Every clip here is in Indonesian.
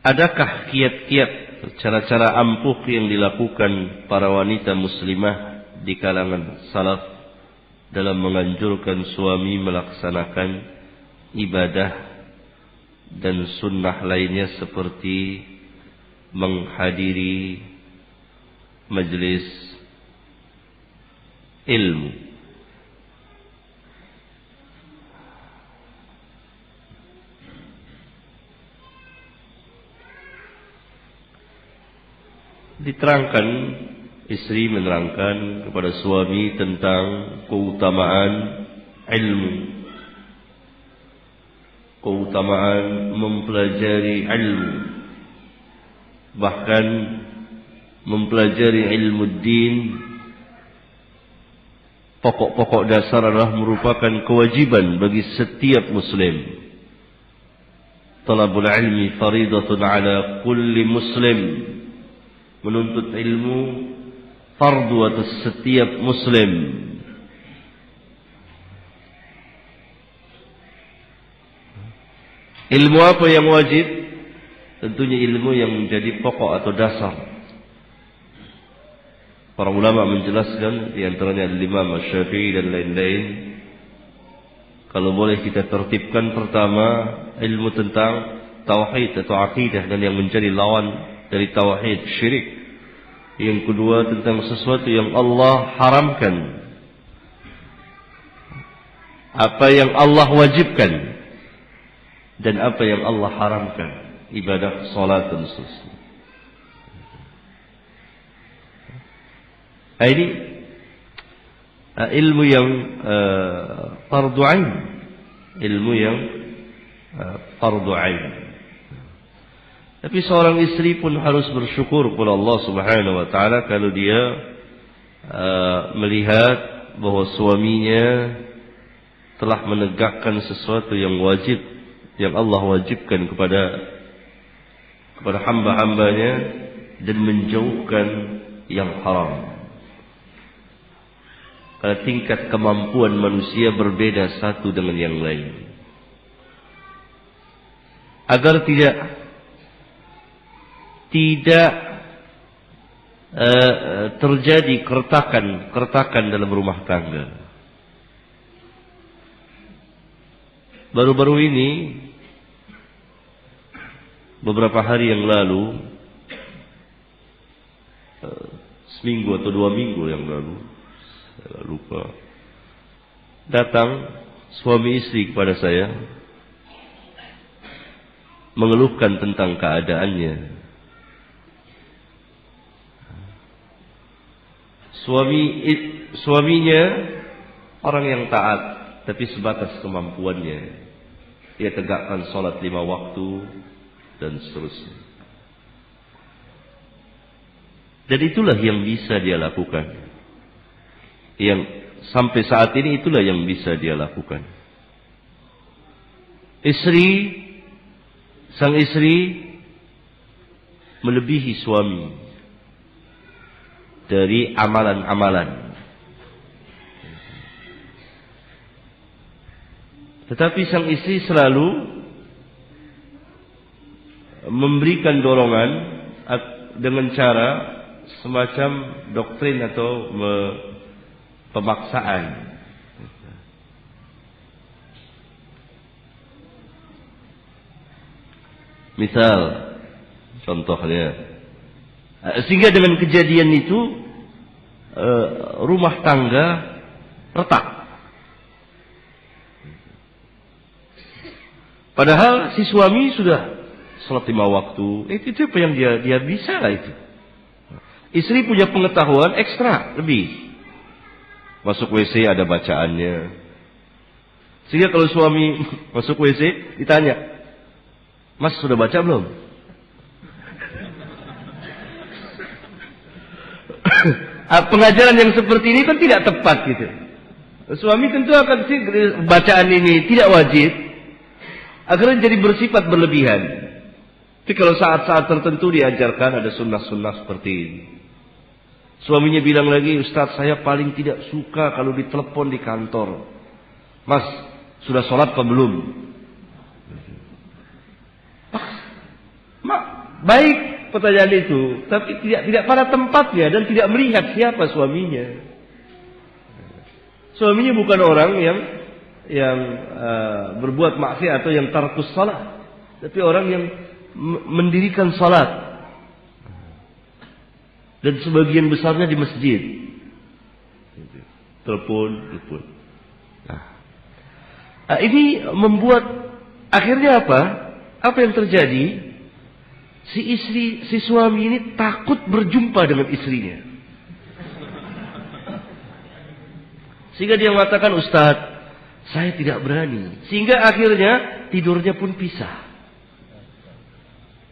adakah kiat-kiat, cara-cara ampuh yang dilakukan para wanita muslimah di kalangan salaf dalam menganjurkan suami melaksanakan ibadah dan sunnah lainnya seperti menghadiri majelis ilmu? Diterangkan, istri menerangkan kepada suami tentang keutamaan ilmu, keutamaan mempelajari ilmu, bahkan mempelajari ilmu din. Pokok-pokok dasar adalah merupakan kewajiban bagi setiap muslim. Talabul ilmi faridatun ala kulli muslim. Menuntut ilmu fardu atas setiap muslim. Ilmu apa yang wajib? Tentunya ilmu yang menjadi pokok atau dasar. Para ulama menjelaskan, di antaranya Imam Syafi'i dan lain-lain. Kalau boleh kita tertibkan, pertama ilmu tentang tauhid atau akidah dan yang menjadi lawan dari tauhid, syirik. Yang kedua tentang sesuatu yang Allah haramkan, apa yang Allah wajibkan dan apa yang Allah haramkan, ibadah salat dan seterusnya. Ini ilmu yang fardu ain, ilmu yang fardu ain. Tapi seorang istri pun harus bersyukur kepada Allah Subhanahu wa taala kalau dia melihat bahwa suaminya telah menegakkan sesuatu yang wajib, yang Allah wajibkan kepada hamba-hambanya, dan menjauhkan yang haram. Karena tingkat kemampuan manusia berbeda satu dengan yang lain. Agar tidak terjadi keretakan dalam rumah tangga. Baru-baru ini, beberapa hari yang lalu, seminggu atau 2 minggu yang lalu, saya lupa, datang suami istri kepada saya mengeluhkan tentang keadaannya. Suaminya orang yang taat, tapi sebatas kemampuannya. Dia tegakkan salat 5 waktu dan seterusnya. Dan itulah yang bisa dia lakukan. Yang sampai saat ini itulah yang bisa dia lakukan. Sang istri melebihi suami dari amalan-amalan. Tetapi sang istri selalu memberikan dorongan dengan cara semacam doktrin atau pemaksaan. Misal, contohnya, sehingga dengan kejadian itu rumah tangga retak. Padahal si suami sudah salat 5 waktu, itu apa yang dia bisa lah itu. Istri punya pengetahuan ekstra lebih. Masuk WC ada bacaannya. Sehingga kalau suami masuk WC ditanya, "Mas sudah baca belum?" Pengajaran yang seperti ini kan tidak tepat gitu. Suami tentu akan bacaan ini tidak wajib, akhirnya jadi bersifat berlebihan. Tapi kalau saat-saat tertentu diajarkan ada sunnah-sunnah seperti ini. Suaminya bilang lagi, "Ustaz, saya paling tidak suka kalau ditelepon di kantor. Mas, sudah sholat apa belum?" Baik pertanyaan itu, tapi tidak pada tempatnya dan tidak melihat siapa suaminya. Suaminya bukan orang yang berbuat maksiat atau yang tarkus salat, tapi orang yang mendirikan salat. Dan sebagian besarnya di masjid. Telepon. Nah, ini membuat akhirnya apa? Apa yang terjadi? Si suami ini takut berjumpa dengan istrinya. Sehingga dia mengatakan, Ustaz, saya tidak berani. Sehingga akhirnya tidurnya pun pisah.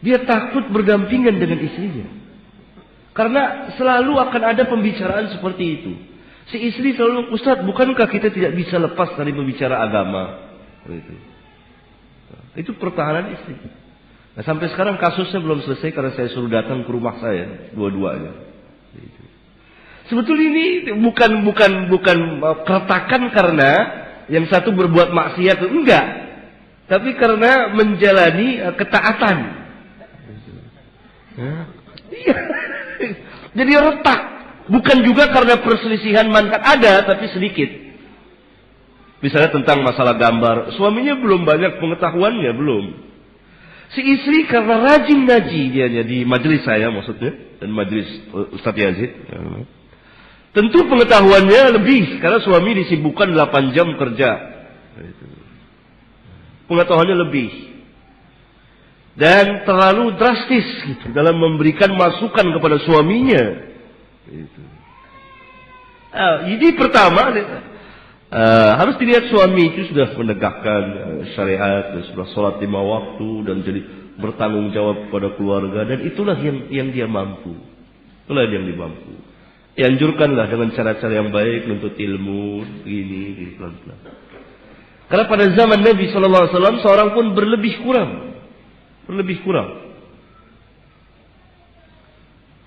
Dia takut berdampingan dengan istrinya. Karena selalu akan ada pembicaraan seperti itu. Si istri selalu, Ustaz, bukankah kita tidak bisa lepas dari membicara agama? Itu pertahanan istri. Nah, sampai sekarang kasusnya belum selesai karena saya suruh datang ke rumah saya dua-duanya. Sebetulnya ini bukan keretakan karena yang satu berbuat maksiat, enggak. Tapi karena menjalani ketaatan. Iya. Jadi retak. Bukan juga karena perselisihan manfaat, ada tapi sedikit. Misalnya tentang masalah gambar, suaminya belum banyak pengetahuannya, belum. Si istri karena rajin ngaji dianya di majelis saya maksudnya, dan majelis Ustaz Yazid. Tentu pengetahuannya lebih karena suami disibukkan 8 jam kerja. Pengetahuannya lebih. Dan terlalu drastis gitu, dalam memberikan masukan kepada suaminya. Jadi pertama harus dilihat suami itu sudah menegakkan syariat dan sudah sholat 5 waktu dan jadi bertanggung jawab kepada keluarga, dan itulah yang dia mampu. Itulah yang dia mampu. Anjurkanlah dengan cara-cara yang baik menuntut ilmu, ini pelan-pelan. Karena pada zaman Nabi SAW seorang pun berlebih kurang.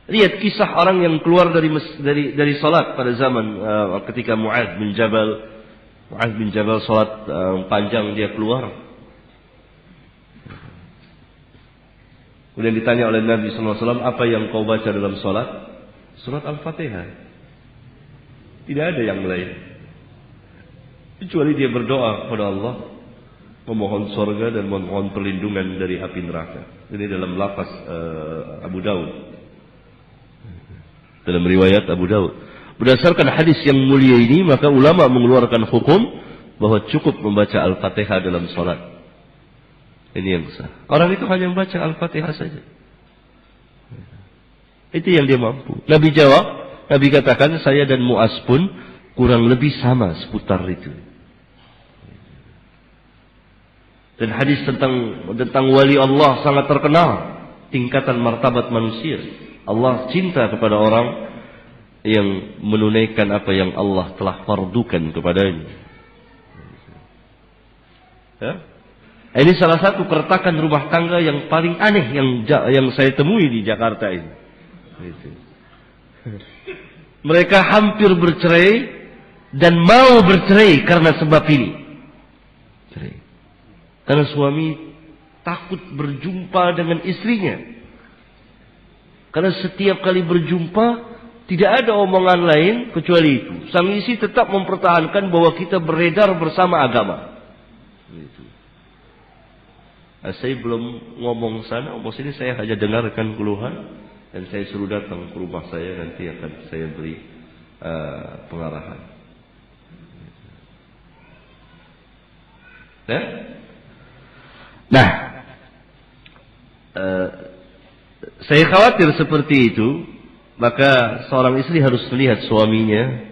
Lihat kisah orang yang keluar dari salat pada zaman ketika Mu'adz bin Jabal salat panjang, dia keluar. Kemudian ditanya oleh Nabi SAW, apa yang kau baca dalam salat? Surat Al-Fatihah. Tidak ada yang lain. Kecuali dia berdoa kepada Allah, memohon surga dan memohon perlindungan dari api neraka. Ini dalam lafaz Abu Daud. Dalam riwayat Abu Daud. Berdasarkan hadis yang mulia ini, maka ulama mengeluarkan hukum bahwa cukup membaca Al-Fatihah dalam salat. Ini yang sah. Orang itu hanya membaca Al-Fatihah saja. Itu yang dia mampu. Nabi jawab, Nabi katakan, saya dan Mu'az pun kurang lebih sama seputar itu. Dan hadis tentang wali Allah sangat terkenal, tingkatan martabat manusia. Allah cinta kepada orang yang menunaikan apa yang Allah telah fardukan kepadanya. Ya? Ini salah satu keretakan rumah tangga yang paling aneh yang saya temui di Jakarta ini. Mereka hampir bercerai dan mau bercerai karena sebab ini. Karena suami takut berjumpa dengan istrinya. Karena setiap kali berjumpa tidak ada omongan lain kecuali itu. Sang istri tetap mempertahankan bahwa kita beredar bersama agama. Nah, saya belum ngomong sana, ngomong sini, saya hanya dengarkan keluhan dan saya suruh datang ke rumah saya, nanti akan saya beri pengarahan. Nah, saya khawatir seperti itu, maka seorang istri harus melihat suaminya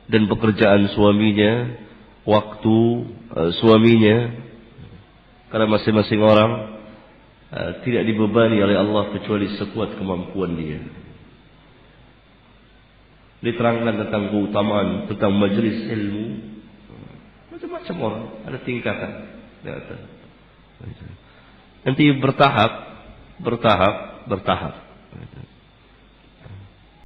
dan pekerjaan suaminya, waktu suaminya, karena masing-masing orang tidak dibebani oleh Allah kecuali sekuat kemampuan dia. Diterangkan tentang keutamaan, tentang majelis ilmu, macam-macam orang, ada tingkatan. Nanti bertahap.